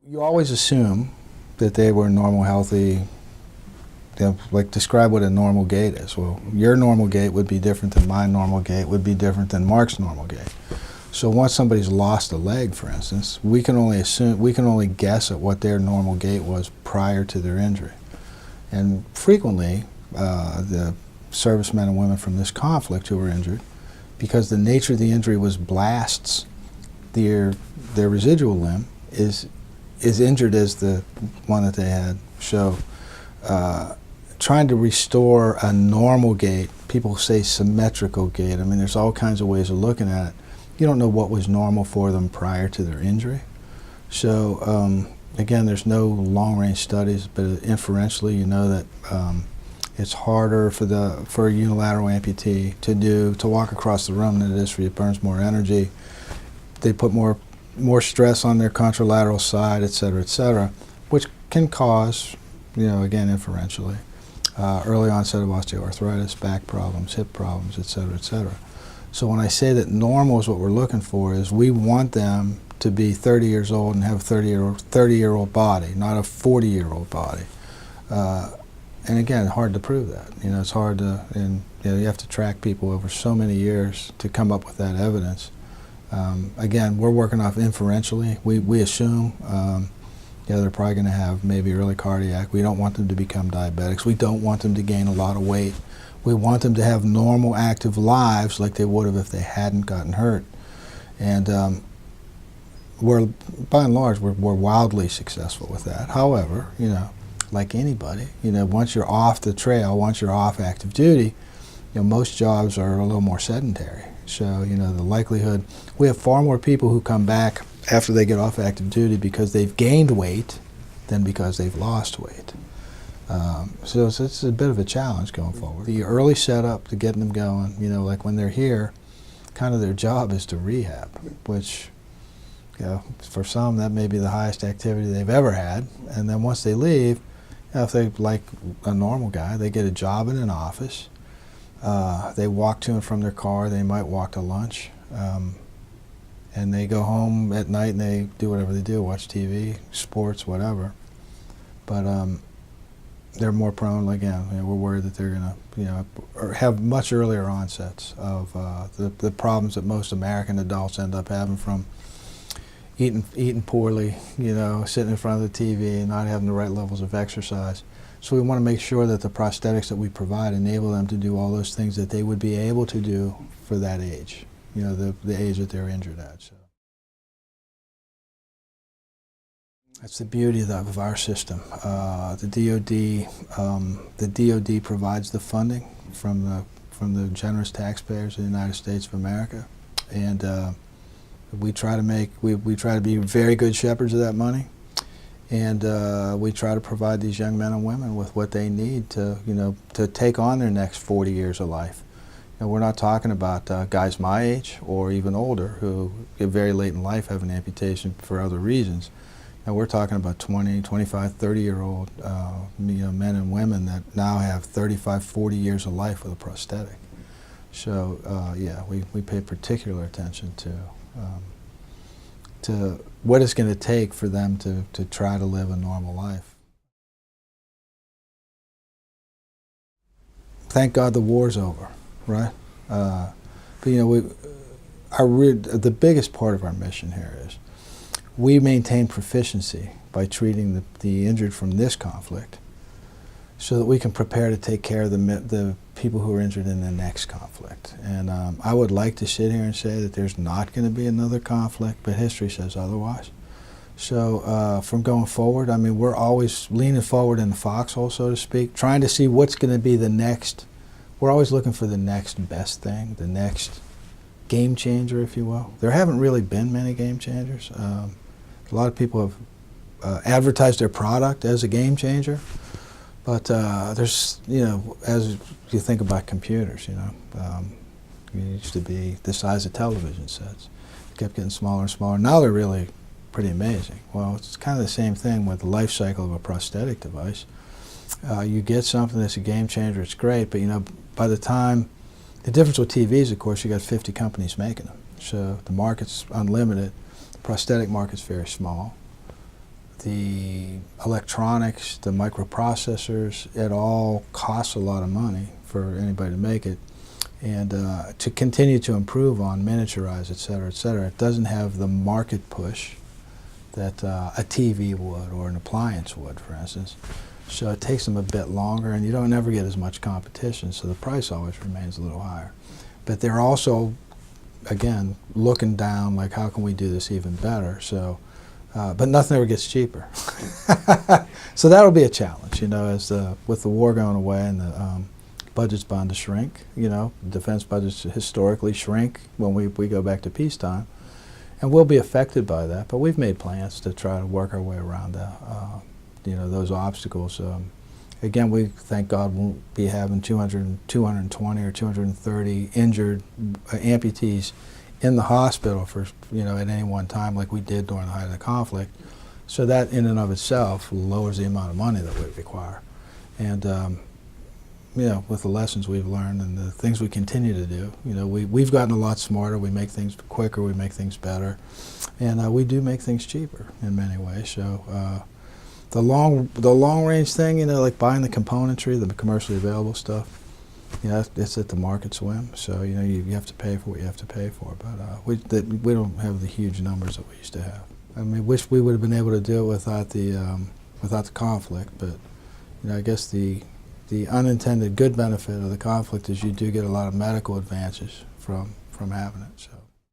You always assume that they were normal, healthy. Like, describe what a normal gait is. Well, your normal gait would be different than my normal gait, would be different than Mark's normal gait. So once somebody's lost a leg, for instance, we can only guess at what their normal gait was prior to their injury. And frequently, the servicemen and women from this conflict who were injured, because the nature of the injury was blasts, their residual limb is injured as the one that they had. So trying to restore a normal gait, people say symmetrical gait. I mean, there's all kinds of ways of looking at it. You don't know what was normal for them prior to their injury. So again, there's no long-range studies, but inferentially you know that it's harder for a unilateral amputee to walk across the room than it is for you. It burns more energy. They put more stress on their contralateral side, et cetera, which can cause, again, inferentially, early onset of osteoarthritis, back problems, hip problems, et cetera. So when I say that normal is what we're looking for, is we want them to be 30 years old and have a 30-year-old body, not a 40-year-old body. And again, hard to prove that. It's hard to, and you have to track people over so many years to come up with that evidence. Again, we're working off inferentially. We assume they're probably going to have maybe early cardiac. We don't want them to become diabetics. We don't want them to gain a lot of weight. We want them to have normal, active lives like they would have if they hadn't gotten hurt. And by and large, we're wildly successful with that. However, like anybody, once you're off the trail, once you're off active duty, most jobs are a little more sedentary. So, the likelihood, we have far more people who come back after they get off active duty because they've gained weight than because they've lost weight. So it's a bit of a challenge going forward. The early setup to getting them going, like when they're here, kind of their job is to rehab, which, for some that may be the highest activity they've ever had. And then once they leave, if they, like a normal guy, they get a job in an office. They walk to and from their car. They might walk to lunch. And they go home at night and they do whatever they do, watch TV, sports, whatever. But they're more prone, again, we're worried that they're going to, have much earlier onsets of the problems that most American adults end up having from eating poorly, sitting in front of the TV and not having the right levels of exercise. So we want to make sure that the prosthetics that we provide enable them to do all those things that they would be able to do for that age, the age that they're injured at. So that's the beauty of our system. The DoD provides the funding from the generous taxpayers of the United States of America, and we try to be very good shepherds of that money. And we try to provide these young men and women with what they need to take on their next 40 years of life. We're not talking about guys my age or even older who get very late in life have an amputation for other reasons. We're talking about 20, 25, 30-year-old men and women that now have 35, 40 years of life with a prosthetic. So yeah, we pay particular attention to what it's going to take for them to try to live a normal life. Thank God the war's over, right? But the biggest part of our mission here is we maintain proficiency by treating the injured from this conflict so that we can prepare to take care of the people who are injured in the next conflict. And I would like to sit here and say that there's not going to be another conflict, but history says otherwise. So from going forward, we're always leaning forward in the foxhole, so to speak, trying to see what's going to be the next. We're always looking for the next best thing, the next game changer, if you will. There haven't really been many game changers. A lot of people have advertised their product as a game changer. But there's, as you think about computers, it used to be the size of television sets. It kept getting smaller and smaller. Now they're really pretty amazing. Well, it's kind of the same thing with the life cycle of a prosthetic device. You get something that's a game changer, it's great, but by the time, the difference with TVs, of course, you got 50 companies making them. So the market's unlimited. The prosthetic market's very small. the electronics, the microprocessors, it all costs a lot of money for anybody to make it. And to continue to improve on, miniaturize, et cetera, it doesn't have the market push that a TV would or an appliance would, for instance. So it takes them a bit longer, and you don't ever get as much competition, so the price always remains a little higher. But they're also, again, looking down, like, how can we do this even better? So, but nothing ever gets cheaper. So that'll be a challenge, you know, as with the war going away and the budget's bound to shrink. You know, defense budgets historically shrink when we go back to peacetime, and we'll be affected by that. But we've made plans to try to work our way around you know, those obstacles. Again, we, thank God, won't be having 220 or 230 injured amputees in the hospital for, you know, at any one time like we did during the height of the conflict. So that in and of itself lowers the amount of money that we require. And you know, with the lessons we've learned and the things we continue to do, you know, we've gotten a lot smarter. We make things quicker, we make things better, and we do make things cheaper in many ways. So the long range thing, you know, like buying the componentry, the commercially available stuff, you know, it's at the market's whim. So, you know, you have to pay for what you have to pay for. But we don't have the huge numbers that we used to have. I mean, wish we would have been able to do it without the conflict. But, you know, I guess the unintended good benefit of the conflict is you do get a lot of medical advances from having it. So.